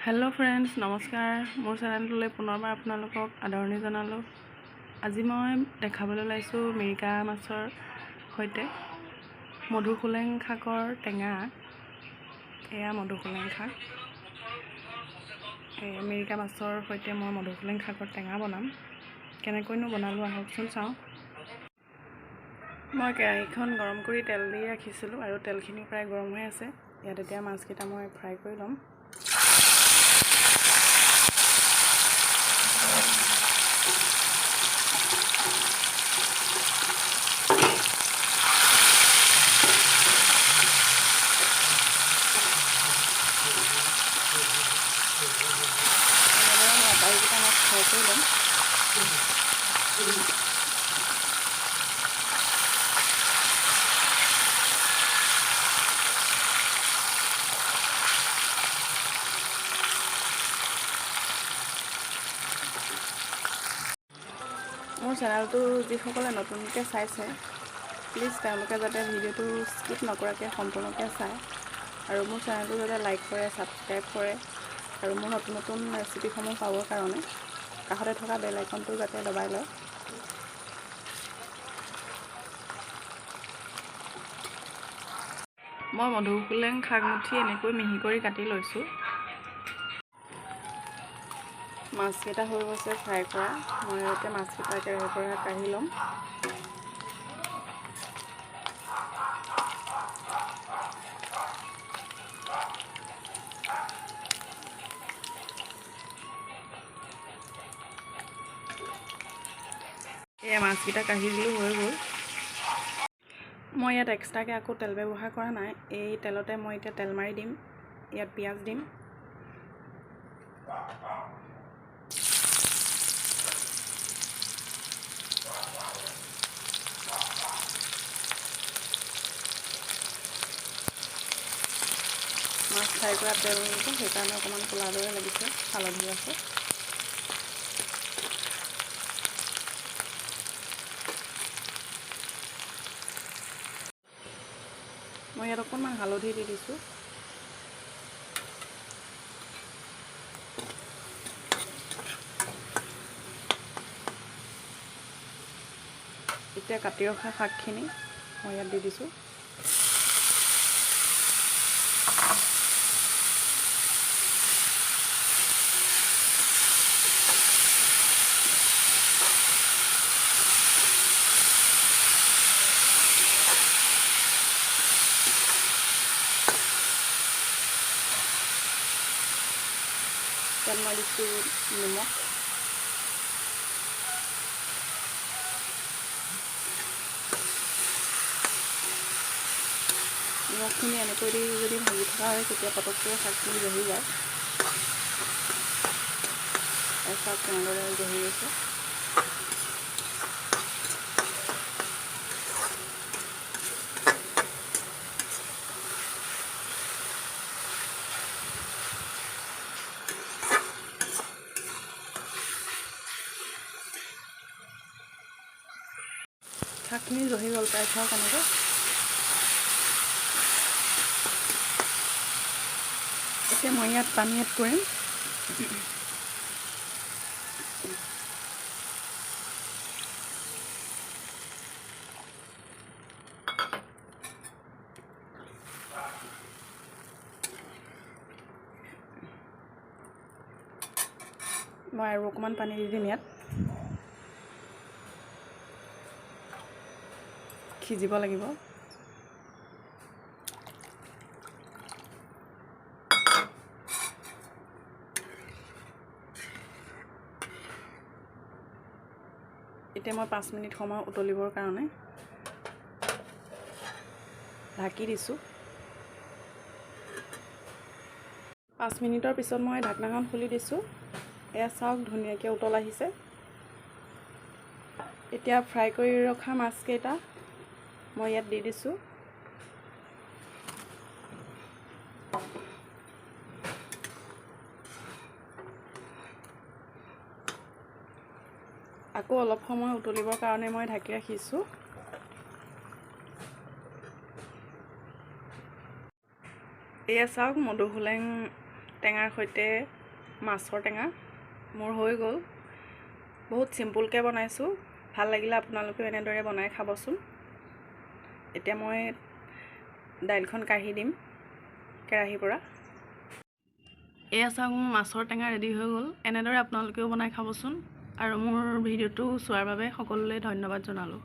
Hello friends नमस्कार मोर चेनेलटले पुनरबार आपनालोকক आदरणी जनालो। আজি মই দেখাবলৈ লাইছো মিৰিকা মাছৰ সৈতে মধু খুলেং শাকৰ টেঙা। এয়া মধু খুলেং শাক, মিৰিকা মাছৰ সৈতে মই মধু খুলেং শাকৰ টেঙা বনাম। কেনেকৈনো বনালো আহকচোন চাওঁ। মই কেৰাহীখন গৰম কৰি তেল দি ৰাখিছিলোঁ আৰু তেলখিনি প্ৰায় গৰম হৈ আছে। ইয়াত এতিয়া মাছকেইটা মই ফ্ৰাই কৰি ল'ম। মোৰ চেনেলটো যিসকলে নতুনকৈ চাইছে প্লিজ তেওঁলোকে যাতে ভিডিঅ'টো স্কিপ নকৰাকৈ সম্পূৰ্ণকৈ চায় আৰু মোৰ চেনেলটো যাতে লাইক কৰে, ছাবস্ক্ৰাইব কৰে আৰু মোৰ নতুন নতুন ৰেচিপিসমূহ পাবৰ কাৰণে কাষতে থকা বেল আইকনটো যাতে দবাই লয়। মই মধু খুলেং শাক মুঠি এনেকৈ মিহি কৰি কাটি লৈছোঁ। মাছকেইটা হৈ গৈছে ফ্ৰাই কৰা। মই এতিয়া মাছকেইটা কেৰাহীৰ পৰা কাঢ়ি ল'ম। এয়া মাছকেইটা কাঢ়ি দিলোঁ, হৈ গ'ল। মই ইয়াত এক্সট্ৰাকৈ আকৌ তেল ব্যৱহাৰ কৰা নাই। এই তেলতে মই এতিয়া তেল মাৰি দিম। ইয়াত পিঁয়াজ দিম। মাছ ফ্ৰাই কৰা তেল সেইকাৰণে অকণমান ক'লা দৰে লাগিছে, হালধি আছে। মই ইয়াত অকণমান হালধি দি দিছোঁ। এতিয়া কাটি ৰখা শাকখিনি মই ইয়াত দি দিছোঁ। ইয়াত মই দিছোঁ নিমখ। নিমখখিনি এনেকৈ দি যদি ভাজি থকা হয় তেতিয়া পটককৈ শাকখিনি জহি যায়। শাক কেনেদৰে জহি গৈছে। শাকখিনি জহি গ'ল, প্ৰায় খাওঁ কেনেকৈ। এতিয়া মই ইয়াত পানী এড কৰিম। মই আৰু অকণমান পানী দি দিম। ইয়াত সিজিব লাগিব। এতিয়া মই 5 মিনিট সময় উতলিবৰ কাৰণে ঢাকি দিছোঁ। 5 মিনিটৰ পিছত মই ঢাকনাখন খুলি দিছোঁ। এয়া চাওক ধুনীয়াকৈ উতল আহিছে। এতিয়া ফ্ৰাই কৰি ৰখা মাছকেইটা মই ইয়াত দি দিছোঁ। আকৌ অলপ সময় উতলিবৰ কাৰণে মই ঢাকি ৰাখিছোঁ। এয়া চাওক মধু খুলেং টেঙাৰ সৈতে মাছৰ টেঙা মোৰ হৈ গ'ল। বহুত চিম্পুলকৈ বনাইছোঁ। ভাল লাগিলে আপোনালোকেও এনেদৰে বনাই খাবচোন। এতিয়া মই দাইলখন কাঢ়ি দিম কেৰাহীৰ পৰা। এয়া চাওক, মোৰ মাছৰ টেঙা ৰেডি হৈ গ'ল। এনেদৰে আপোনালোকেও বনাই খাবচোন। আৰু মোৰ ভিডিঅ'টো চোৱাৰ বাবে সকলোলৈ ধন্যবাদ জনালোঁ।